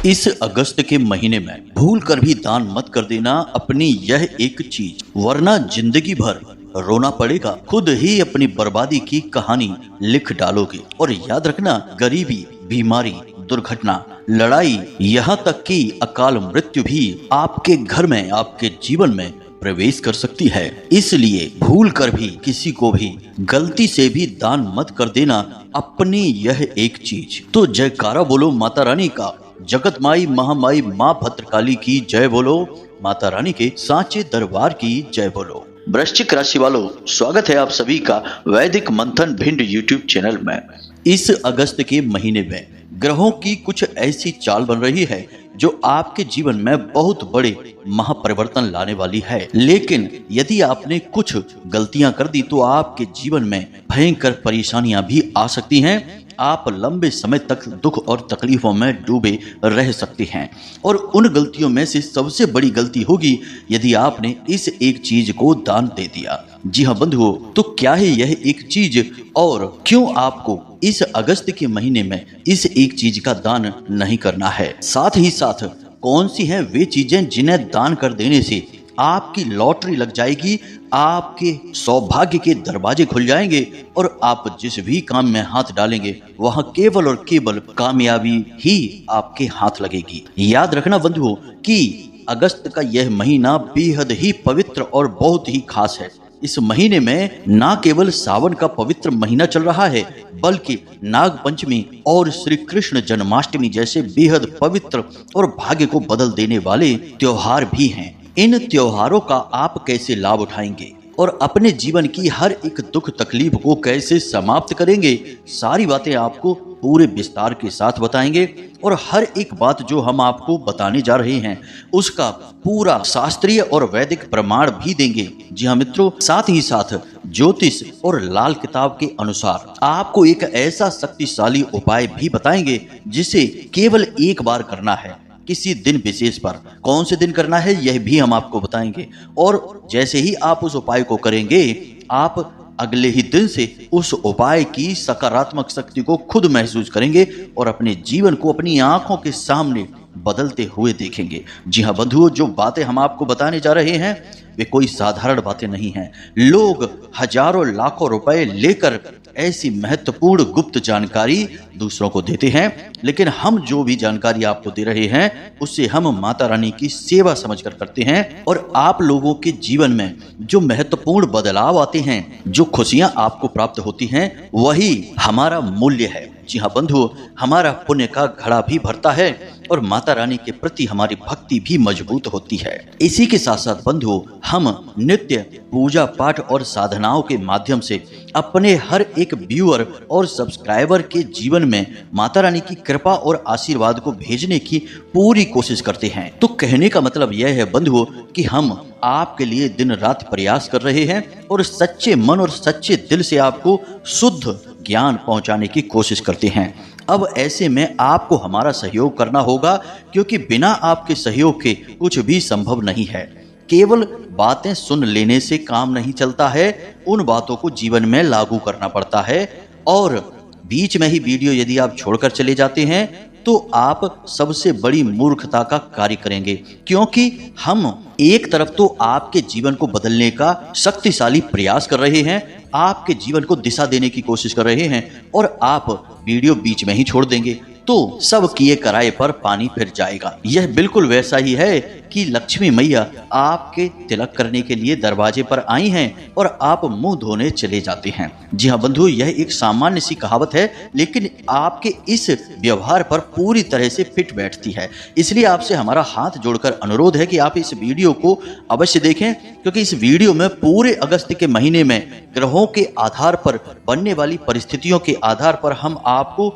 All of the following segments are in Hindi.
इस अगस्त के महीने में भूल कर भी दान मत कर देना अपनी यह एक चीज, वरना जिंदगी भर रोना पड़ेगा। खुद ही अपनी बर्बादी की कहानी लिख डालोगे। और याद रखना, गरीबी, बीमारी, दुर्घटना, लड़ाई, यहाँ तक कि अकाल मृत्यु भी आपके घर में, आपके जीवन में प्रवेश कर सकती है। इसलिए भूल कर भी किसी को भी गलती से भी दान मत कर देना अपनी यह एक चीज। तो जयकारा बोलो माता रानी का, जगत माई महामाई माँ भद्रकाली की जय बोलो, माता रानी के सांचे दरबार की जय बोलो। वृश्चिक राशि वालों, स्वागत है आप सभी का वैदिक मंथन भिंड यूट्यूब चैनल में। इस अगस्त के महीने में ग्रहों की कुछ ऐसी चाल बन रही है जो आपके जीवन में बहुत बड़े महापरिवर्तन लाने वाली है। लेकिन यदि आपने कुछ गलतियां कर दी तो आपके जीवन में भयंकर परेशानियां भी आ सकती हैं। आप लंबे समय तक दुख और तकलीफों में डूबे रह सकते हैं। और उन गलतियों में से सबसे बड़ी गलती होगी यदि आपने इस एक चीज को दान दे दिया। जी हाँ बंधुओं, तो क्या है यह एक चीज और क्यों आपको इस अगस्त के महीने में इस एक चीज का दान नहीं करना है? साथ ही साथ कौन सी हैं वे चीजें जिन्हें दान कर देने से आपकी लॉटरी लग जाएगी, आपके सौभाग्य के दरवाजे खुल जाएंगे और आप जिस भी काम में हाथ डालेंगे वहां केवल और केवल कामयाबी ही आपके हाथ लगेगी। याद रखना बंधुओं कि अगस्त का यह महीना बेहद ही पवित्र और बहुत ही खास है। इस महीने में न केवल सावन का पवित्र महीना चल रहा है, बल्कि नाग पंचमी और श्री कृष्ण जन्माष्टमी जैसे बेहद पवित्र और भाग्य को बदल देने वाले त्योहार भी हैं। इन त्योहारों का आप कैसे लाभ उठाएंगे और अपने जीवन की हर एक दुख तकलीफ को कैसे समाप्त करेंगे, सारी बातें आपको पूरे विस्तार के साथ बताएंगे। और हर एक बात जो हम आपको बताने जा रहे हैं उसका पूरा शास्त्रीय और वैदिक प्रमाण भी देंगे। जी हाँ मित्रों, साथ ही साथ ज्योतिष और लाल किताब के अनुसार आपको एक ऐसा शक्तिशाली उपाय भी बताएंगे जिसे केवल एक बार करना है, किसी दिन विशेष पर। कौन से दिन करना है यह भी हम आपको बताएंगे। और जैसे ही आप उस उपाय को करेंगे, आप अगले ही दिन से उस उपाय की सकारात्मक शक्ति को खुद महसूस करेंगे और अपने जीवन को अपनी आंखों के सामने बदलते हुए देखेंगे। जी हाँ बंधुओं, जो बातें हम आपको बताने जा रहे हैं वे कोई साधारण बातें नहीं हैं। लोग हजारों लाखों रुपए लेकर ऐसी महत्वपूर्ण गुप्त जानकारी दूसरों को देते हैं, लेकिन हम जो भी जानकारी आपको दे रहे हैं उससे हम माता रानी की सेवा समझकर करते हैं। और आप लोगों के जीवन में जो महत्वपूर्ण बदलाव आते हैं, जो खुशियां आपको प्राप्त होती हैं, वही हमारा मूल्य है। जी हाँ बंधुओं, हमारा पुण्य का घड़ा भी भरता है और माता रानी के प्रति हमारी भक्ति भी मजबूत होती है। इसी के साथ साथ बंधुओं, हम नित्य पूजा पाठ और साधनाओं के माध्यम से अपने हर एक व्यूअर और सब्सक्राइबर के जीवन में माता रानी की कृपा और आशीर्वाद को भेजने की पूरी कोशिश करते हैं। तो कहने का मतलब यह है बंधुओं कि हम आपके लिए दिन रात प्रयास कर रहे हैं और सच्चे मन और सच्चे दिल से आपको शुद्ध ज्ञान पहुंचाने की कोशिश करते हैं। अब ऐसे में आपको हमारा सहयोग करना होगा, क्योंकि बिना आपके सहयोग के कुछ भी संभव नहीं है। केवल बातें सुन लेने से काम नहीं चलता है, उन बातों को जीवन में लागू करना पड़ता है। और बीच में ही वीडियो यदि आप छोड़कर चले जाते हैं तो आप सबसे बड़ी मूर्खता का कार्य करेंगे, क्योंकि हम एक तरफ तो आपके जीवन को बदलने का शक्तिशाली प्रयास कर रहे हैं, आपके जीवन को दिशा देने की कोशिश कर रहे हैं, और आप वीडियो बीच में ही छोड़ देंगे तो सब किए कराए पर पानी फिर जाएगा। यह बिल्कुल वैसा ही है कि लक्ष्मी मैया आपके तिलक करने के लिए दरवाजे पर आई हैं और आप मुंह धोने चले जाते हैं। जी हाँ बंधु, यह एक सामान्य सी कहावत है, लेकिन आपके इस व्यवहार पर पूरी तरह से फिट बैठती है। इसलिए आपसे हमारा हाथ जोड़कर अनुरोध है कि आप इस वीडियो को अवश्य देखें, क्योंकि इस वीडियो में पूरे अगस्त के महीने में ग्रहों के आधार पर बनने वाली परिस्थितियों के आधार पर हम आपको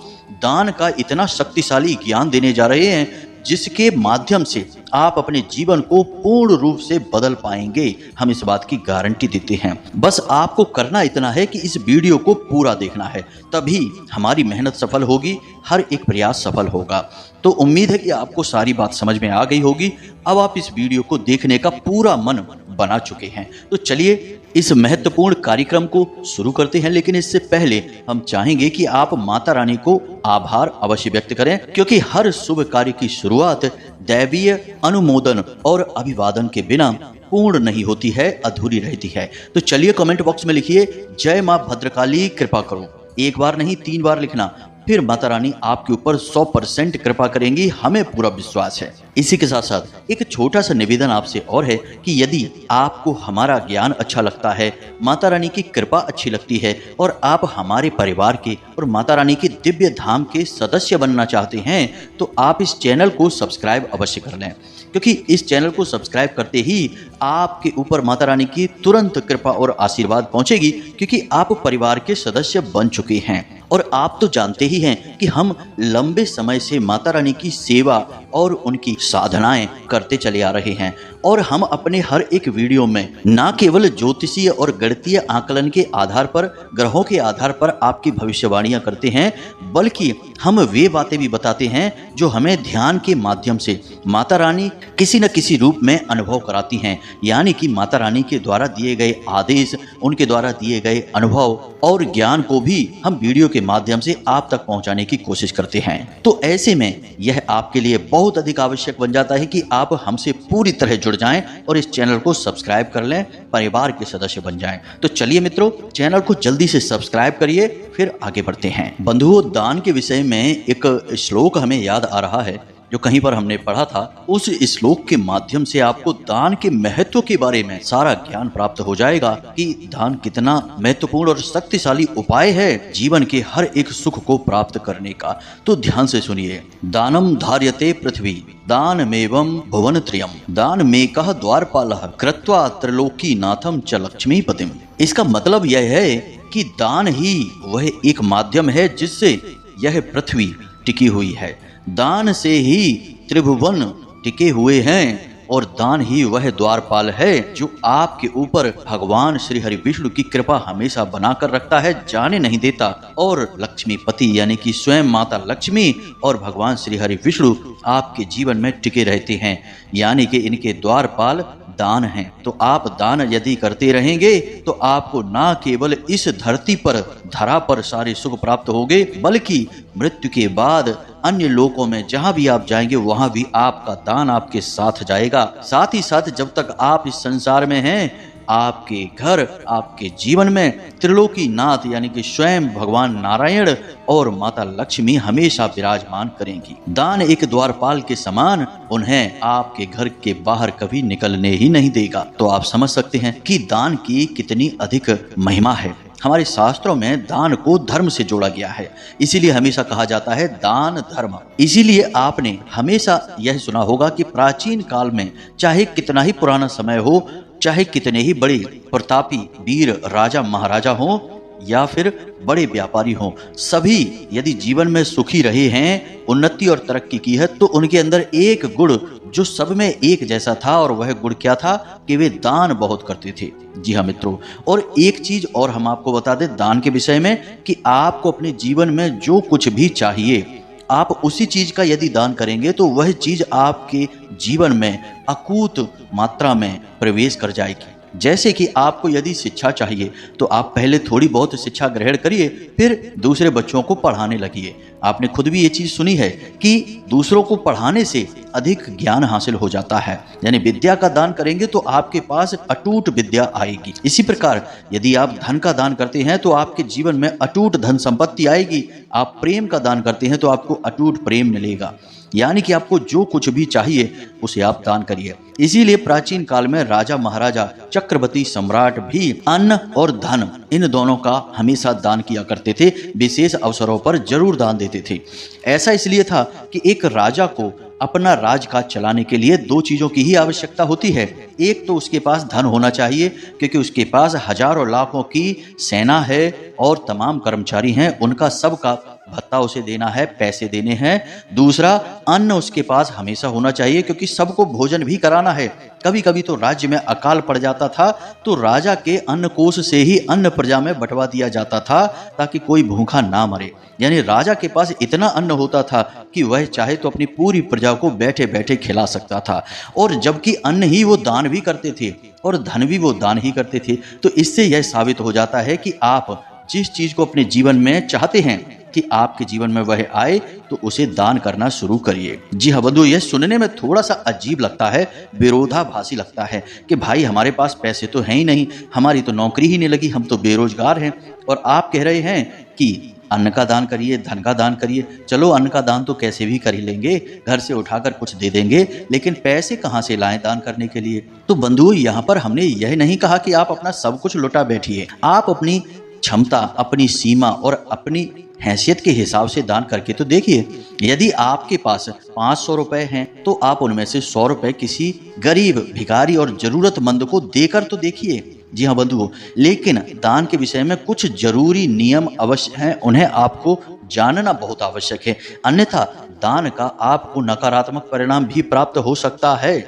दान का इतना शक्तिशाली ज्ञान देने जा रहे हैं जिसके माध्यम से आप अपने जीवन को पूर्ण रूप से बदल पाएंगे। हम इस बात की गारंटी देते हैं। बस आपको करना इतना है कि इस वीडियो को पूरा देखना है, तभी हमारी मेहनत सफल होगी, हर एक प्रयास सफल होगा। तो उम्मीद है कि आपको सारी बात समझ में आ गई होगी। अब आप इस वीडियो को देखने का पूरा मन बना चुके हैं। तो चलिए इस महत्वपूर्ण कार्यक्रम को शुरू करते हैं, लेकिन इससे पहले हम चाहेंगे कि आप माता रानी को आभार अवश्य व्यक्त करें, क्योंकि हर शुभ कार्य की शुरुआत दैवीय अनुमोदन और अभिवादन के बिना पूर्ण नहीं होती है, अधूरी रहती है। तो चलिए कमेंट बॉक्स में लिखिए, जय मां भद्रकाली कृपा करो। एक बार नहीं 3 बार लिखना, फिर माता रानी आपके ऊपर 100% कृपा करेंगी, हमें पूरा विश्वास है। इसी के साथ साथ एक छोटा सा निवेदन आपसे और है कि यदि आपको हमारा ज्ञान अच्छा लगता है, माता रानी की कृपा अच्छी लगती है और आप हमारे परिवार के और माता रानी के दिव्य धाम के सदस्य बनना चाहते हैं, तो आप इस चैनल को सब्सक्राइब अवश्य कर लें, क्योंकि इस चैनल को सब्सक्राइब करते ही आपके ऊपर माता रानी की तुरंत कृपा और आशीर्वाद पहुंचेगी, क्योंकि आप परिवार के सदस्य बन चुके हैं। और आप तो जानते ही हैं कि हम लंबे समय से माता रानी की सेवा और उनकी साधनाएं करते चले आ रहे हैं, और हम अपने हर एक वीडियो में न केवल ज्योतिषीय और गणितीय आकलन के आधार पर, ग्रहों के आधार पर आपकी भविष्यवाणियां करते हैं, बल्कि हम वे बातें भी बताते हैं जो हमें ध्यान के माध्यम से माता रानी किसी न किसी रूप में अनुभव कराती हैं। यानी कि माता रानी के द्वारा दिए गए आदेश, उनके द्वारा दिए गए अनुभव और ज्ञान को भी हम वीडियो के माध्यम से आप तक पहुंचाने की कोशिश करते हैं। तो ऐसे में यह आपके लिए बहुत अधिक आवश्यक बन जाता है कि आप हमसे पूरी तरह जुड़ जाएं और इस चैनल को सब्सक्राइब कर लें, परिवार के सदस्य बन जाएं। तो चलिए मित्रों, चैनल को जल्दी से सब्सक्राइब करिए, फिर आगे बढ़ते हैं। बंधुओं, दान के विषय में एक श्लोक हमें याद आ रहा है जो कहीं पर हमने पढ़ा था। उस श्लोक के माध्यम से आपको दान के महत्व के बारे में सारा ज्ञान प्राप्त हो जाएगा कि दान कितना महत्वपूर्ण और शक्तिशाली उपाय है जीवन के हर एक सुख को प्राप्त करने का। तो ध्यान से सुनिए। दानम धार्यते पृथ्वी दानमेवं भुवनत्रयम् दानमेकः द्वारपालः कृत्वा त्रिलोकी नाथम च लक्ष्मीपतिम्। इसका मतलब यह है कि दान ही वह एक माध्यम है जिससे यह पृथ्वी टिकी हुई है। दान से ही त्रिभुवन टिके हुए हैं, और दान ही वह द्वारपाल है जो आपके ऊपर भगवान श्री हरि विष्णु की कृपा हमेशा बनाकर रखता है, जाने नहीं देता। और लक्ष्मीपति यानी कि स्वयं माता लक्ष्मी और भगवान श्री हरि विष्णु आपके जीवन में टिके रहते हैं, यानी कि इनके द्वारपाल दान हैं। तो आप दान यदि करते रहेंगे तो आपको ना केवल इस धरती पर, धरा पर सारे सुख प्राप्त होंगे, बल्कि मृत्यु के बाद अन्य लोकों में जहां भी आप जाएंगे वहां भी आपका दान आपके साथ जाएगा। साथ ही साथ जब तक आप इस संसार में हैं, आपके घर, आपके जीवन में त्रिलोकी नाथ यानी कि स्वयं भगवान नारायण और माता लक्ष्मी हमेशा विराजमान करेंगी। दान एक द्वारपाल के समान उन्हें आपके घर के बाहर कभी निकलने ही नहीं देगा। तो आप समझ सकते हैं कि दान की कितनी अधिक महिमा है। हमारे शास्त्रों में दान को धर्म से जोड़ा गया है, इसीलिए हमेशा कहा जाता है दान धर्म। इसीलिए आपने हमेशा यह सुना होगा कि प्राचीन काल में चाहे कितना ही पुराना समय हो, चाहे कितने ही बड़े प्रतापी वीर राजा महाराजा हों या फिर बड़े व्यापारी हों, सभी यदि जीवन में सुखी रहे हैं, उन्नति और तरक्की की है, तो उनके अंदर एक गुण जो सब में एक जैसा था, और वह गुण क्या था कि वे दान बहुत करते थे। जी हाँ मित्रों, और एक चीज और हम आपको बता दें दान के विषय में कि आपको अपने जीवन में जो कुछ भी चाहिए, आप उसी चीज का यदि दान करेंगे तो वह चीज आपके जीवन में अकूत मात्रा में प्रवेश कर जाएगी। जैसे कि आपको यदि शिक्षा चाहिए तो आप पहले थोड़ी बहुत शिक्षा ग्रहण करिए, फिर दूसरे बच्चों को पढ़ाने लगिए। आपने खुद भी ये चीज सुनी है कि दूसरों को पढ़ाने से अधिक ज्ञान हासिल हो जाता है। यानी विद्या का दान करेंगे तो आपके पास अटूट विद्या आएगी। इसी प्रकार यदि आप धन का दान करते हैं तो आपके जीवन में अटूट धन संपत्ति आएगी। आप प्रेम का दान करते हैं तो आपको अटूट प्रेम मिलेगा। यानी कि आपको जो कुछ भी चाहिए उसे आप दान करिए। इसीलिए प्राचीन काल में राजा महाराजा, चक्रवर्ती सम्राट भी अन्न और धन इन दोनों का हमेशा दान किया करते थे, विशेष अवसरों पर जरूर दान देते थे। ऐसा इसलिए था कि एक राजा को अपना राजकाज चलाने के लिए दो चीजों की ही आवश्यकता होती है। एक तो उसके पास धन होना चाहिए, क्योंकि उसके पास हजारों लाखों की सेना है और तमाम कर्मचारी हैं, उनका सबका भत्ता उसे देना है, पैसे देने हैं। दूसरा, अन्न उसके पास हमेशा होना चाहिए, क्योंकि सबको भोजन भी कराना है। कभी कभी तो राज्य में अकाल पड़ जाता था तो राजा के अन्न कोष से ही अन्न प्रजा में बंटवा दिया जाता था, ताकि कोई भूखा ना मरे। यानी राजा के पास इतना अन्न होता था कि वह चाहे तो अपनी पूरी प्रजा को बैठे बैठे खिला सकता था। और जबकि अन्न ही वो दान भी करते थे और धन भी वो दान ही करते थे। तो इससे यह साबित हो जाता है कि आप जिस चीज को अपने जीवन में चाहते हैं कि आपके जीवन में वह आए, तो उसे दान करना शुरू करिए। जी हाँ बंधु, यह सुनने में थोड़ा सा अजीब लगता है, विरोधाभासी लगता है कि भाई हमारे पास पैसे तो हैं ही नहीं, हमारी तो नौकरी ही नहीं लगी, हम तो बेरोजगार हैं, और आप कह रहे हैं कि अन्न का दान करिए, धन का दान करिए। चलो अन्न का दान तो कैसे भी कर ही लेंगे, घर से उठाकर कुछ दे देंगे, लेकिन पैसे कहाँ से लाएं दान करने के लिए? तो बंधु, यहाँ पर हमने यह नहीं कहा कि आप अपना सब कुछ लुटा बैठिए। आप अपनी क्षमता, अपनी सीमा और अपनी हैसियत के हिसाब से दान करके तो देखिए। यदि आपके पास 500 रुपए हैं तो आप उनमें से 100 रुपए किसी गरीब, भिखारी और जरूरतमंद को देकर तो देखिए। जी हाँ बंधुओं, लेकिन दान के विषय में कुछ जरूरी नियम अवश्य हैं, उन्हें आपको जानना बहुत आवश्यक है, अन्यथा दान का आपको नकारात्मक परिणाम भी प्राप्त हो सकता है।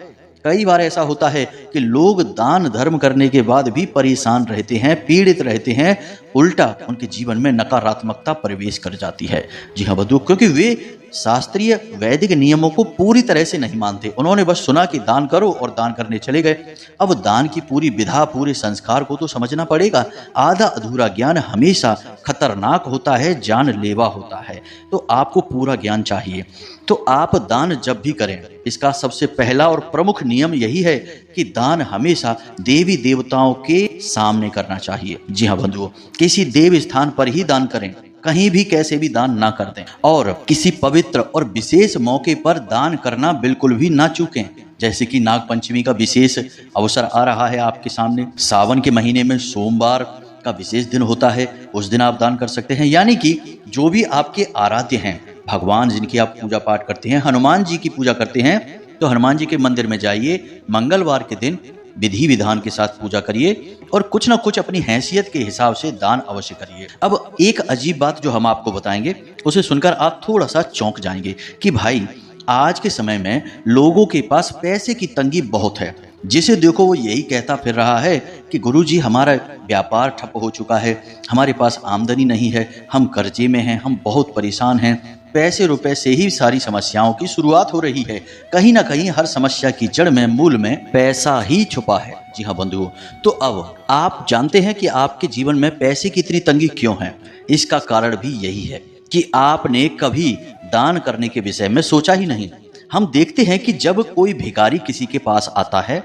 कई बार ऐसा होता है कि लोग दान धर्म करने के बाद भी परेशान रहते हैं, पीड़ित रहते हैं, उल्टा उनके जीवन में नकारात्मकता प्रवेश कर जाती है। जी हाँ बंधुओं, क्योंकि वे शास्त्रीय वैदिक नियमों को पूरी तरह से नहीं मानते। उन्होंने बस सुना कि दान करो और दान करने चले गए। अब दान की पूरी विधा, पूरे संस्कार को तो समझना पड़ेगा। आधा अधूरा ज्ञान हमेशा खतरनाक होता है, जानलेवा होता है। तो आपको पूरा ज्ञान चाहिए। तो आप दान जब भी करें, इसका सबसे पहला और प्रमुख नियम यही है कि दान हमेशा देवी देवताओं के सामने करना चाहिए। जी हाँ बंधुओं, किसी देव स्थान पर ही दान करें, कहीं भी कैसे भी दान ना कर दें। और किसी पवित्र और विशेष मौके पर दान करना बिल्कुल भी ना चूकें। जैसे कि नाग पंचमी का विशेष अवसर आ रहा है आपके सामने, सावन के महीने में सोमवार का विशेष दिन होता है, उस दिन आप दान कर सकते हैं। यानी कि जो भी आपके आराध्य हैं, भगवान जिनकी आप पूजा पाठ करते हैं, हनुमान जी की पूजा करते हैं, तो हनुमान जी के मंदिर में जाइए, मंगलवार के दिन विधि विधान के साथ पूजा करिए और कुछ ना कुछ अपनी हैसियत के हिसाब से दान अवश्य करिए। अब एक अजीब बात जो हम आपको बताएंगे, उसे सुनकर आप थोड़ा सा चौंक जाएंगे कि भाई आज के समय में लोगों के पास पैसे की तंगी बहुत है। जिसे देखो वो यही कहता फिर रहा है कि गुरुजी हमारा व्यापार ठप हो चुका है, हमारे पास आमदनी नहीं है, हम कर्जे में हैं, हम बहुत परेशान हैं, पैसे रुपए से ही सारी समस्याओं की शुरुआत हो रही है। कहीं ना कहीं हर समस्या की जड़ में, मूल में पैसा ही छुपा है। जी हाँ बंधुओं, तो अब आप जानते हैं कि आपके जीवन में पैसे की इतनी तंगी क्यों है। इसका कारण भी यही है कि आपने कभी दान करने के विषय में सोचा ही नहीं। हम देखते हैं कि जब कोई भिखारी किसी के पास आता है,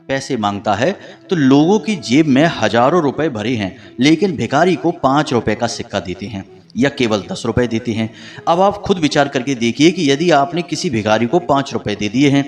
पैसे मांगता है, तो लोगों की जेब में हजारों रुपए भरे हैं, लेकिन भिखारी को 5 रुपए का सिक्का देते हैं या केवल 10 रुपए देते हैं। अब आप खुद विचार करके देखिए कि यदि आपने किसी भिखारी को 5 रुपए दे दिए हैं,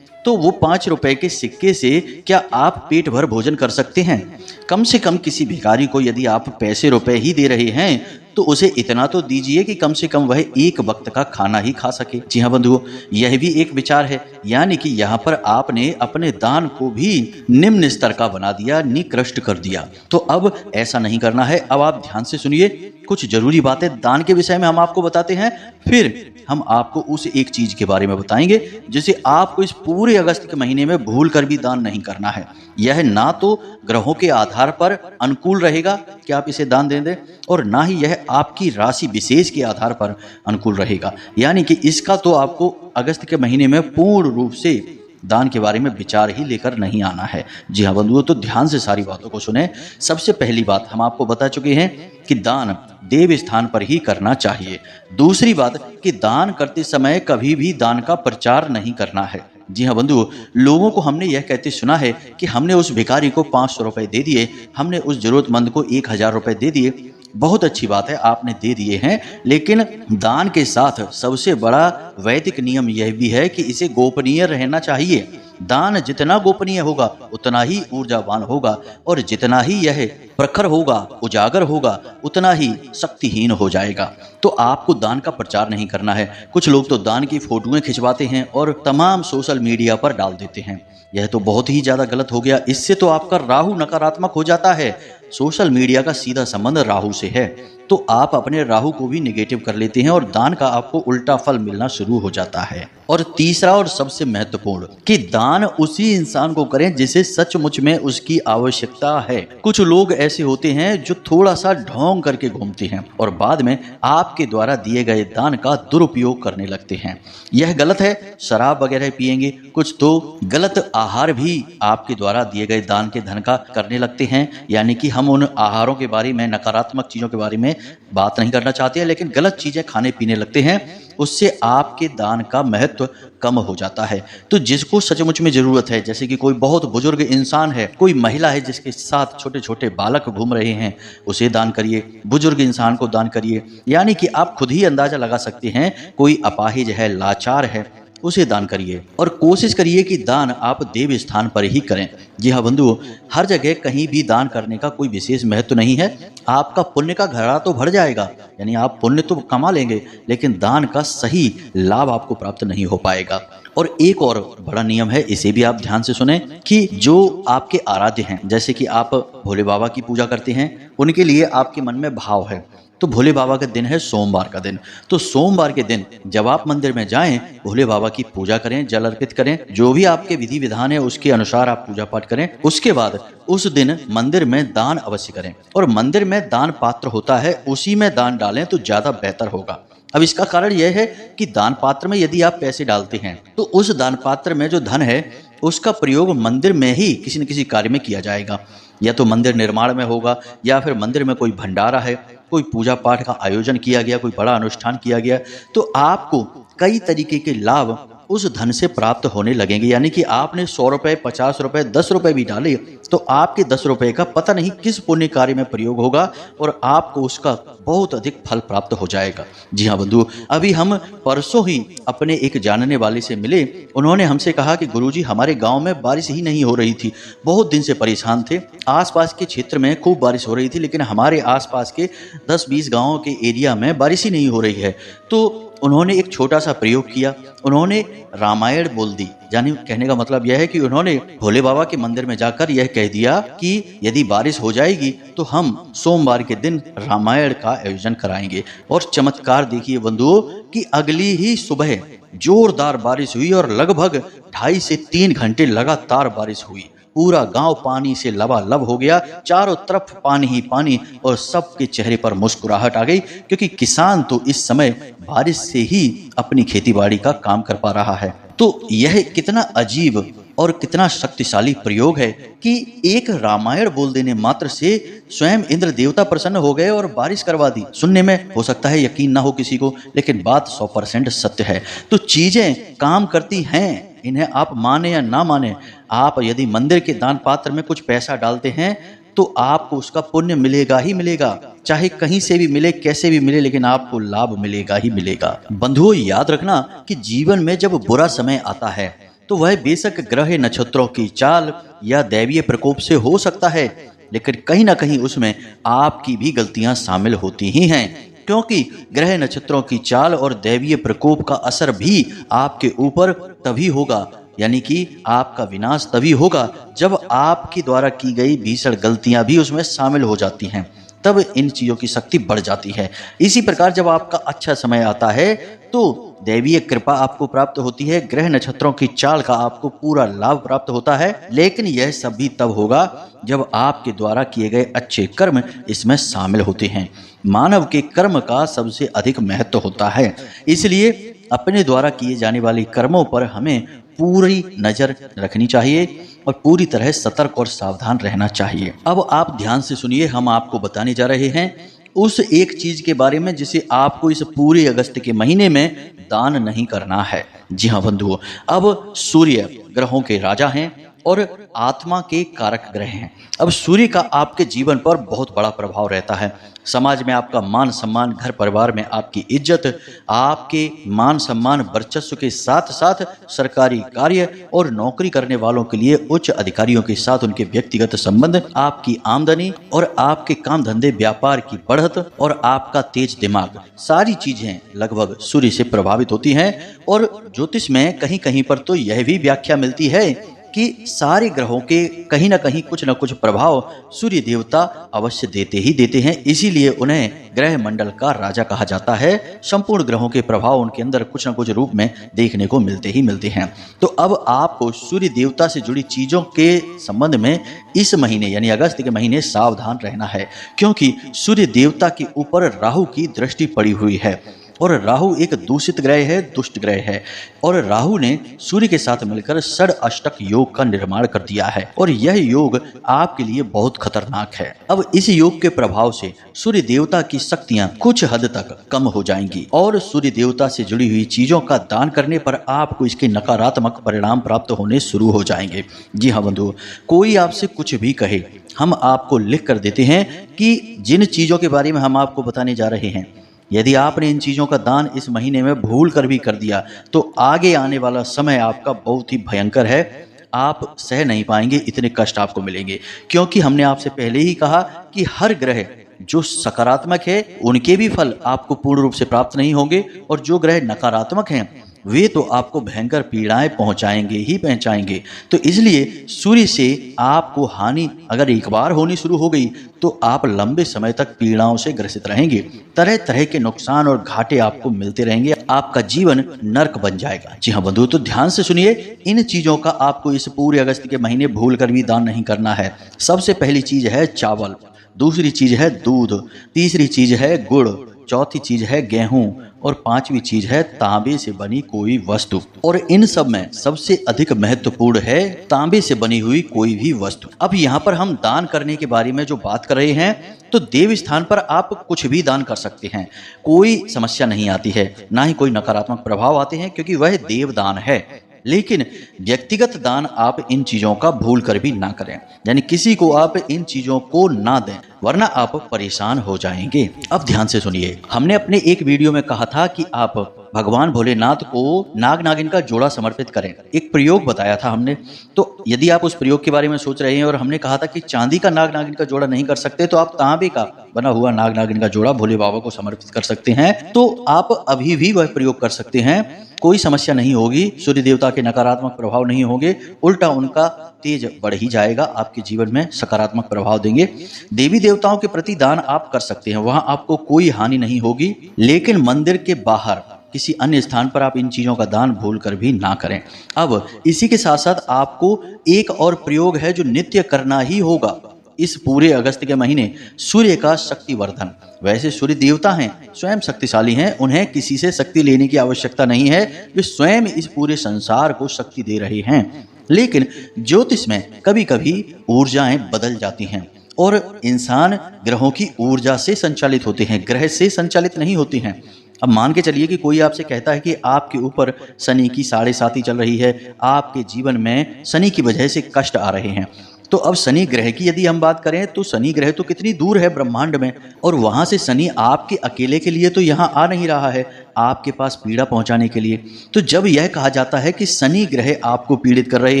तो वो 5 रुपए के सिक्के से क्या आप पेट भर भोजन कर सकते हैं? कम से कम किसी भिखारी को यदि आप पैसे रुपए ही दे रहे हैं, तो उसे इतना तो दीजिए कि कम से कम वह एक वक्त का खाना ही खा सके। जी हाँ बंधुओं, यह भी एक विचार है। यानी कि यहाँ पर आपने अपने दान को भी निम्न स्तर का बना दिया, निकृष्ट कर दिया। तो अब ऐसा नहीं करना है। अब आप ध्यान से सुनिए, कुछ जरूरी बातें दान के विषय में हम आपको बताते हैं, फिर हम आपको उस एक चीज के बारे में बताएंगे जिसे आपको इस पूरे अगस्त के महीने में भूल कर भी दान नहीं करना है। यह ना तो ग्रहों के आधार पर अनुकूल रहेगा कि आप इसे दान दे दें, और ना ही यह आपकी राशि विशेष के आधार पर अनुकूल रहेगा। यानी कि इसका तो आपको अगस्त के महीने में पूर्ण रूप से दान के बारे में विचार ही लेकर नहीं आना है। जी हाँ बंधुओं, तो ध्यान से सारी बातों को सुने। सबसे पहली बात हम आपको बता चुके हैं कि दान देव स्थान पर ही करना चाहिए। दूसरी बात कि दान करते समय कभी भी दान का प्रचार नहीं करना है। जी हाँ बंधुओं, लोगों को हमने यह कहते सुना है कि हमने उस भिखारी को 500 रुपए दे दिए, हमने उस जरूरतमंद को 1000 रुपए दे दिए। बहुत अच्छी बात है, आपने दे दिए हैं, लेकिन दान के साथ सबसे बड़ा वैदिक नियम यह भी है कि इसे गोपनीय रहना चाहिए। दान जितना गोपनीय होगा उतना ही ऊर्जावान होगा, और जितना ही यह प्रखर होगा, उजागर होगा, उतना ही शक्तिहीन हो जाएगा। तो आपको दान का प्रचार नहीं करना है। कुछ लोग तो दान की फोटोएं खिंचवाते हैं और तमाम सोशल मीडिया पर डाल देते हैं। यह तो बहुत ही ज्यादा गलत हो गया। इससे तो आपका राहु नकारात्मक हो जाता है। सोशल मीडिया का सीधा संबंध राहु से है, तो आप अपने राहु को भी निगेटिव कर लेते हैं और दान का आपको उल्टा फल मिलना शुरू हो जाता है। और तीसरा और सबसे महत्वपूर्ण कि दान उसी इंसान को करें जिसे सचमुच में उसकी आवश्यकता है। कुछ लोग ऐसे होते हैं जो थोड़ा सा ढोंग करके घूमते हैं और बाद में आपके द्वारा दिए गए दान का दुरुपयोग करने लगते हैं। यह गलत है। शराब वगैरह पिएंगे, कुछ तो गलत आहार भी आपके द्वारा दिए गए दान के धन का करने लगते हैं। यानी कि हम उन आहारों के बारे में, नकारात्मक चीजों के बारे में बात नहीं करना चाहते हैं, लेकिन गलत चीजें खाने पीने लगते हैं, उससे आपके दान का महत्व कम हो जाता है। तो जिसको सचमुच में जरूरत है, जैसे कि कोई बहुत बुजुर्ग इंसान है, कोई महिला है जिसके साथ छोटे छोटे बालक घूम रहे हैं, उसे दान करिए, बुजुर्ग इंसान को दान करिए। यानी कि आप खुद ही अंदाजा लगा सकते हैं, कोई अपाहिज है, लाचार है, उसे दान करिए। और कोशिश करिए कि दान आप देव स्थान पर ही करें। जी हाँ बंधुओं, हर जगह कहीं भी दान करने का कोई विशेष महत्व नहीं है। आपका पुण्य का घड़ा तो भर जाएगा, यानी आप पुण्य तो कमा लेंगे, लेकिन दान का सही लाभ आपको प्राप्त नहीं हो पाएगा। और एक और बड़ा नियम है, इसे भी आप ध्यान से सुने, कि जो आपके आराध्य हैं, जैसे कि आप भोले बाबा की पूजा करते हैं, उनके लिए आपके मन में भाव है, तो भोले बाबा का दिन है सोमवार का दिन। तो सोमवार के दिन जब आप मंदिर में जाएं, भोले बाबा की पूजा करें, जल अर्पित करें, जो भी आपके विधि विधान है उसके अनुसार आप पूजा पाठ करें। उसके बाद उस दिन मंदिर में दान अवश्य करें, और मंदिर में दान पात्र होता है उसी में दान डालें तो ज्यादा बेहतर होगा। अब इसका कारण यह है कि दान पात्र में यदि आप पैसे डालते हैं तो उस दान पात्र में जो धन है उसका प्रयोग मंदिर में ही किसी न किसी कार्य में किया जाएगा। या तो मंदिर निर्माण में होगा, या फिर मंदिर में कोई भंडारा है, कोई पूजा पाठ का आयोजन किया गया, कोई बड़ा अनुष्ठान किया गया, तो आपको कई तरीके के लाभ उस धन से प्राप्त होने लगेंगे। यानी कि आपने 100 रुपए, 50 रुपए, 10 रुपए भी डाले तो आपके 10 रुपए का पता नहीं किस पुण्य कार्य में प्रयोग होगा और आपको उसका बहुत अधिक फल प्राप्त हो जाएगा। जी हाँ बंधु, अभी हम परसों ही अपने एक जानने वाले से मिले। उन्होंने हमसे कहा कि गुरुजी, हमारे गांव में बारिश ही नहीं हो रही थी, बहुत दिन से परेशान थे। आसपास के क्षेत्र में खूब बारिश हो रही थी, लेकिन हमारे आसपास के 10-20 गाँवों के एरिया में बारिश ही नहीं हो रही है। तो उन्होंने एक छोटा सा प्रयोग किया, उन्होंने रामायण बोल दी। यानी कहने का मतलब यह है कि उन्होंने भोले बाबा के मंदिर में जाकर यह कह दिया कि यदि बारिश हो जाएगी तो हम सोमवार के दिन रामायण का आयोजन कराएंगे। और चमत्कार देखिए बंधुओं कि अगली ही सुबह जोरदार बारिश हुई और लगभग 2.5 से 3 घंटे लगातार बारिश हुई। पूरा गांव पानी से लबालब हो गया, चारों तरफ पानी ही पानी, और सबके चेहरे पर मुस्कुराहट आ गई, क्योंकि किसान तो इस समय बारिश से ही अपनी खेतीबाड़ी का काम कर पा रहा है। तो यह कितना अजीब और कितना शक्तिशाली प्रयोग है कि एक रामायण बोल देने मात्र से स्वयं इंद्र देवता प्रसन्न हो गए और बारिश करवा दी। सुनने में हो सकता है यकीन ना हो किसी को, लेकिन बात 100% सत्य है। तो चीजें काम करती हैं, इन्हें आप माने या ना माने। आप यदि मंदिर के दान पात्र में कुछ पैसा डालते हैं तो आपको उसका पुण्य मिलेगा ही मिलेगा, चाहे कहीं से भी मिले, कैसे भी मिले, लेकिन आपको लाभ मिलेगा ही मिलेगा। बंधुओं, याद रखना कि जीवन में जब बुरा समय आता है तो वह बेशक ग्रह नक्षत्रों की चाल या दैवीय प्रकोप से हो सकता है, लेकिन कहीं ना कहीं उसमें आपकी भी गलतियां शामिल होती ही हैं, क्योंकि ग्रह नक्षत्रों की चाल और दैवीय प्रकोप का असर भी आपके ऊपर तभी होगा, यानी कि आपका विनाश तभी होगा जब आपके द्वारा की गई भीषण गलतियां भी उसमें शामिल हो जाती हैं, तब इन चीजों की शक्ति बढ़ जाती है। इसी प्रकार जब आपका अच्छा समय आता है तो दैवीय कृपा आपको प्राप्त होती है, ग्रह नक्षत्रों की चाल का आपको पूरा लाभ प्राप्त होता है, लेकिन यह सब भी तब होगा जब आपके द्वारा किए गए अच्छे कर्म इसमें शामिल होते हैं। मानव के कर्म का सबसे अधिक महत्व होता है, इसलिए अपने द्वारा किए जाने वाले कर्मों पर हमें पूरी नजर रखनी चाहिए और पूरी तरह सतर्क और सावधान रहना चाहिए। अब आप ध्यान से सुनिए, हम आपको बताने जा रहे हैं उस एक चीज के बारे में जिसे आपको इस पूरे अगस्त के महीने में दान नहीं करना है। जी हाँ बंधुओं, अब सूर्य ग्रहों के राजा हैं और आत्मा के कारक ग्रह हैं। अब सूर्य का आपके जीवन पर बहुत बड़ा प्रभाव रहता है। समाज में आपका मान सम्मान, घर परिवार में आपकी इज्जत, आपके मान सम्मान वर्चस्व के साथ साथ सरकारी कार्य और नौकरी करने वालों के लिए उच्च अधिकारियों के साथ उनके व्यक्तिगत संबंध, आपकी आमदनी और आपके काम धंधे व्यापार की बढ़त और आपका तेज दिमाग, सारी चीजें लगभग सूर्य से प्रभावित होती हैं। और ज्योतिष में कहीं कहीं पर तो यह भी व्याख्या मिलती है कि सारे ग्रहों के कहीं ना कहीं कुछ न कुछ प्रभाव सूर्य देवता अवश्य देते ही देते हैं, इसीलिए उन्हें ग्रह मंडल का राजा कहा जाता है। संपूर्ण ग्रहों के प्रभाव उनके अंदर कुछ न कुछ रूप में देखने को मिलते ही मिलते हैं। तो अब आपको सूर्य देवता से जुड़ी चीजों के संबंध में इस महीने यानी अगस्त के महीने सावधान रहना है, क्योंकि सूर्य देवता के ऊपर राहु की दृष्टि पड़ी हुई है और राहु एक दूषित ग्रह है, दुष्ट ग्रह है, और राहु ने सूर्य के साथ मिलकर षड अष्टक योग का निर्माण कर दिया है और यह योग आपके लिए बहुत खतरनाक है। अब इस योग के प्रभाव से सूर्य देवता की शक्तियां कुछ हद तक कम हो जाएंगी और सूर्य देवता से जुड़ी हुई चीजों का दान करने पर आपको इसके नकारात्मक परिणाम प्राप्त होने शुरू हो जाएंगे। जी हाँ बंधु, कोई आपसे कुछ भी कहे, हम आपको लिख कर देते हैं कि जिन चीजों के बारे में हम आपको बताने जा रहे हैं, यदि आपने इन चीज़ों का दान इस महीने में भूल कर भी कर दिया तो आगे आने वाला समय आपका बहुत ही भयंकर है। आप सह नहीं पाएंगे, इतने कष्ट आपको मिलेंगे, क्योंकि हमने आपसे पहले ही कहा कि हर ग्रह जो सकारात्मक है उनके भी फल आपको पूर्ण रूप से प्राप्त नहीं होंगे और जो ग्रह नकारात्मक हैं वे तो आपको भयंकर पीड़ाएं पहुंचाएंगे। तो इसलिए सूर्य से आपको हानि अगर एक बार होनी शुरू हो गई तो आप लंबे समय तक पीड़ाओं से ग्रसित रहेंगे। तरह तरह के नुकसान और घाटे आपको मिलते रहेंगे, आपका जीवन नर्क बन जाएगा। जी हाँ बंधु, तो ध्यान से सुनिए, इन चीजों का आपको इस पूरे अगस्त के महीने भूल कर भी दान नहीं करना है। सबसे पहली चीज है चावल, दूसरी चीज है दूध, तीसरी चीज है गुड़, चौथी चीज है गेहूं और पांचवी चीज है तांबे से बनी कोई वस्तु। और इन सब में सबसे अधिक महत्वपूर्ण है तांबे से बनी हुई कोई भी वस्तु। अब यहाँ पर हम दान करने के बारे में जो बात कर रहे हैं, तो देव स्थान पर आप कुछ भी दान कर सकते हैं, कोई समस्या नहीं आती है, ना ही कोई नकारात्मक प्रभाव आते हैं, क्योंकि वह देव दान है। लेकिन व्यक्तिगत दान आप इन चीजों का भूल कर भी ना करें, यानी किसी को आप इन चीजों को ना दें, वरना आप परेशान हो जाएंगे। अब ध्यान से सुनिए, हमने अपने एक वीडियो में कहा था कि आप भगवान भोलेनाथ को नाग नागिन का जोड़ा समर्पित करें, एक प्रयोग बताया था हमने। तो यदि आप उस प्रयोग के बारे में सोच रहे हैं और हमने कहा था कि चांदी का नाग नागिन का जोड़ा नहीं कर सकते, तो आप तांबे का बना हुआ नाग नागिन का जोड़ा भोले बाबा को समर्पित कर सकते हैं। तो आप अभी भी वह प्रयोग कर सकते हैं, कोई समस्या नहीं होगी, सूर्य देवता के नकारात्मक प्रभाव नहीं होंगे, उल्टा उनका तेज बढ़ ही जाएगा, आपके जीवन में सकारात्मक प्रभाव देंगे। देवी देवताओं के प्रति दान आप कर सकते हैं, वहां आपको कोई हानि नहीं होगी, लेकिन मंदिर के बाहर किसी अन्य स्थान पर आप इन चीजों का दान भूल कर भी ना करें। अब इसी के साथ साथ आपको एक और प्रयोग है जो नित्य करना ही होगा इस पूरे अगस्त के महीने, सूर्य का शक्तिवर्धन। वैसे सूर्य देवता हैं, स्वयं शक्तिशाली हैं, उन्हें किसी से शक्ति लेने की आवश्यकता नहीं है, वे स्वयं इस पूरे संसार को शक्ति दे रहे हैं। लेकिन ज्योतिष में कभी कभी ऊर्जाएं बदल जाती हैं और इंसान ग्रहों की ऊर्जा से संचालित होते हैं, ग्रह से संचालित नहीं होते हैं। अब मान के चलिए कि कोई आपसे कहता है कि आपके ऊपर शनि की 7.5 चल रही है, आपके जीवन में शनि की वजह से कष्ट आ रहे हैं। तो अब शनि ग्रह की यदि हम बात करें तो शनि ग्रह तो कितनी दूर है ब्रह्मांड में, और वहां से शनि आपके अकेले के लिए तो यहाँ आ नहीं रहा है, आपके पास पीड़ा पहुंचाने के लिए। तो जब यह कहा जाता है कि शनि ग्रह आपको पीड़ित कर रहे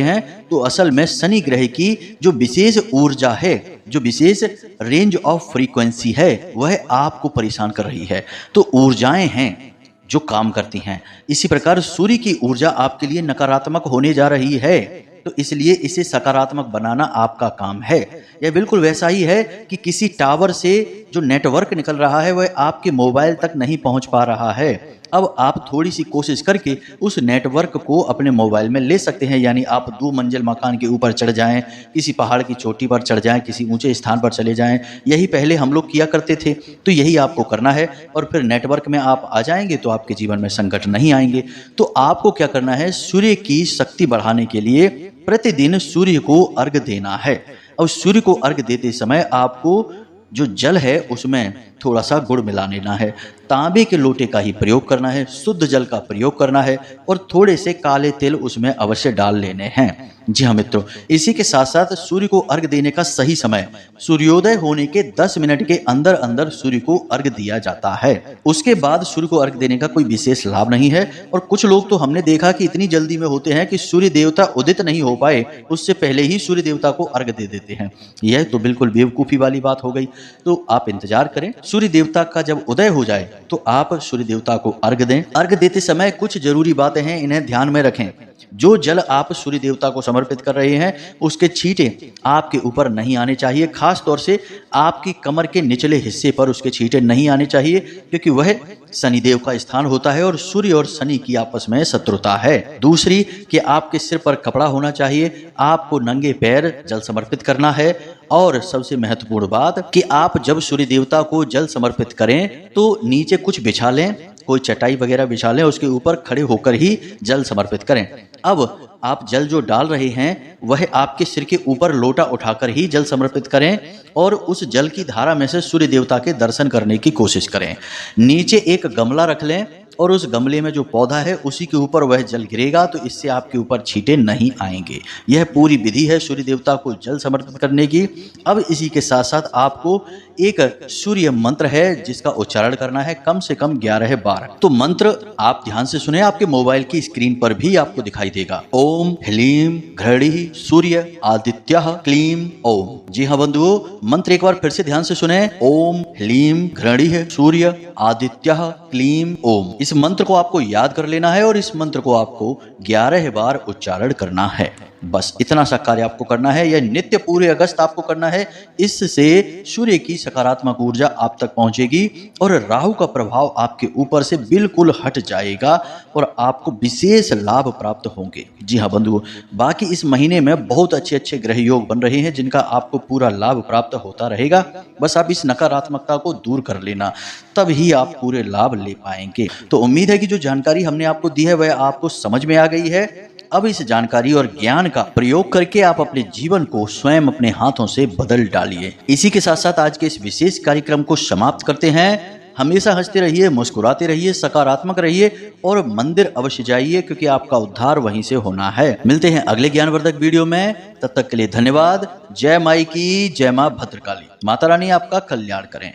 हैं, तो असल में शनि ग्रह की जो विशेष ऊर्जा है, जो विशेष रेंज ऑफ फ्रीक्वेंसी है, वह आपको परेशान कर रही है। तो ऊर्जाएं हैं जो काम करती हैं। इसी प्रकार सूर्य की ऊर्जा आपके लिए नकारात्मक होने जा रही है, तो इसलिए इसे सकारात्मक बनाना आपका काम है। यह बिल्कुल वैसा ही है कि किसी टावर से जो नेटवर्क निकल रहा है वह आपके मोबाइल तक नहीं पहुंच पा रहा है। अब आप थोड़ी सी कोशिश करके उस नेटवर्क को अपने मोबाइल में ले सकते हैं, यानी आप 2 मंजिल मकान के ऊपर चढ़ जाएं, किसी पहाड़ की चोटी पर चढ़ जाएं, किसी ऊंचे स्थान पर चले जाएं। यही पहले हम लोग किया करते थे, तो यही आपको करना है और फिर नेटवर्क में आप आ जाएंगे तो आपके जीवन में संकट नहीं आएंगे। तो आपको क्या करना है, सूर्य की शक्ति बढ़ाने के लिए प्रतिदिन सूर्य को अर्घ देना है। और सूर्य को अर्घ देते समय आपको जो जल है उसमें थोड़ा सा गुड़ मिला लेना है, तांबे के लोटे का ही प्रयोग करना है, शुद्ध जल का प्रयोग करना है और थोड़े से काले तिल उसमें अवश्य डाल लेने हैं। जी हाँ मित्रों, इसी के साथ साथ सूर्य को अर्घ देने का सही समय सूर्योदय होने के 10 मिनट के अंदर अंदर सूर्य को अर्घ दिया जाता है। उसके बाद सूर्य को अर्घ देने का कोई विशेष लाभ नहीं है। और कुछ लोग तो हमने देखा कि इतनी जल्दी में होते हैं कि सूर्य देवता उदित नहीं हो पाए उससे पहले ही सूर्य देवता को अर्घ दे देते हैं। यह तो बिल्कुल बेवकूफ़ी वाली बात हो गई। तो आप इंतजार करें, सूर्य देवता का जब उदय हो जाए तो आप सूर्य देवता को अर्घ दें। अर्घ देते समय कुछ जरूरी बातें हैं, इन्हें ध्यान में रखें। जो जल आप सूर्य देवता को समर्पित कर रहे हैं उसके छींटे आपके ऊपर नहीं आने चाहिए। खास तौर से आपकी कमर के निचले हिस्से पर उसके छींटे नहीं आने चाहिए, क्योंकि वह शनिदेव का स्थान होता है और सूर्य और शनि की आपस में शत्रुता है। दूसरी कि आपके सिर पर कपड़ा होना चाहिए, आपको नंगे पैर जल समर्पित करना है। और सबसे महत्वपूर्ण बात कि आप जब सूर्य देवता को जल समर्पित करें तो नीचे कुछ बिछा लें, कोई चटाई वगैरह बिछा लें, उसके ऊपर खड़े होकर ही जल समर्पित करें। अब आप जल जो डाल रहे हैं वह आपके सिर के ऊपर लोटा उठाकर ही जल समर्पित करें और उस जल की धारा में से सूर्य देवता के दर्शन करने की कोशिश करें। नीचे एक गमला रख लें और उस गमले में जो पौधा है उसी के ऊपर वह जल गिरेगा, तो इससे आपके ऊपर छींटे नहीं आएंगे। यह पूरी विधि है सूर्य देवता को जल समर्पित करने की। अब इसी के साथ साथ आपको एक सूर्य मंत्र है जिसका उच्चारण करना है कम से कम 11 बार। तो मंत्र आप ध्यान से सुने, आपके मोबाइल की स्क्रीन पर भी आपको दिखाई देगा। ओम ह्लीं घृणी सूर्य आदित्यः क्लीं ओम। जी हाँ बंधुओं, मंत्र एक बार फिर से ध्यान से सुने। ओम ह्लीं घृणी सूर्य आदित्यः क्लीं ओम। इस मंत्र को आपको याद कर लेना है और इस मंत्र को आपको 11 बार उच्चारण करना है। बस इतना सा कार्य आपको करना है। यह नित्य पूरे अगस्त आपको करना है। इससे सूर्य की सकारात्मक ऊर्जा आप तक पहुंचेगी और राहु का प्रभाव आपके ऊपर से बिल्कुल हट जाएगा और आपको विशेष लाभ प्राप्त होंगे। जी हाँ बंधुओं, बाकी इस महीने में बहुत अच्छे अच्छे ग्रह योग बन रहे हैं जिनका आपको पूरा लाभ प्राप्त होता रहेगा। बस आप इस नकारात्मकता को दूर कर लेना, तब ही आप पूरे लाभ ले पाएंगे। तो उम्मीद है कि जो जानकारी हमने आपको दी है वह आपको समझ में आ गई है। अब इस जानकारी और ज्ञान का प्रयोग करके आप अपने जीवन को स्वयं अपने हाथों से बदल डालिए। इसी के साथ साथ आज के इस विशेष कार्यक्रम को समाप्त करते हैं। हमेशा हंसते रहिए, मुस्कुराते रहिए, सकारात्मक रहिए और मंदिर अवश्य जाइए, क्योंकि आपका उद्धार वहीं से होना है। मिलते हैं अगले ज्ञानवर्धक वीडियो में, तब तक के लिए धन्यवाद। जय माई की, जय मां भद्रकाली। माता रानी आपका कल्याण करें।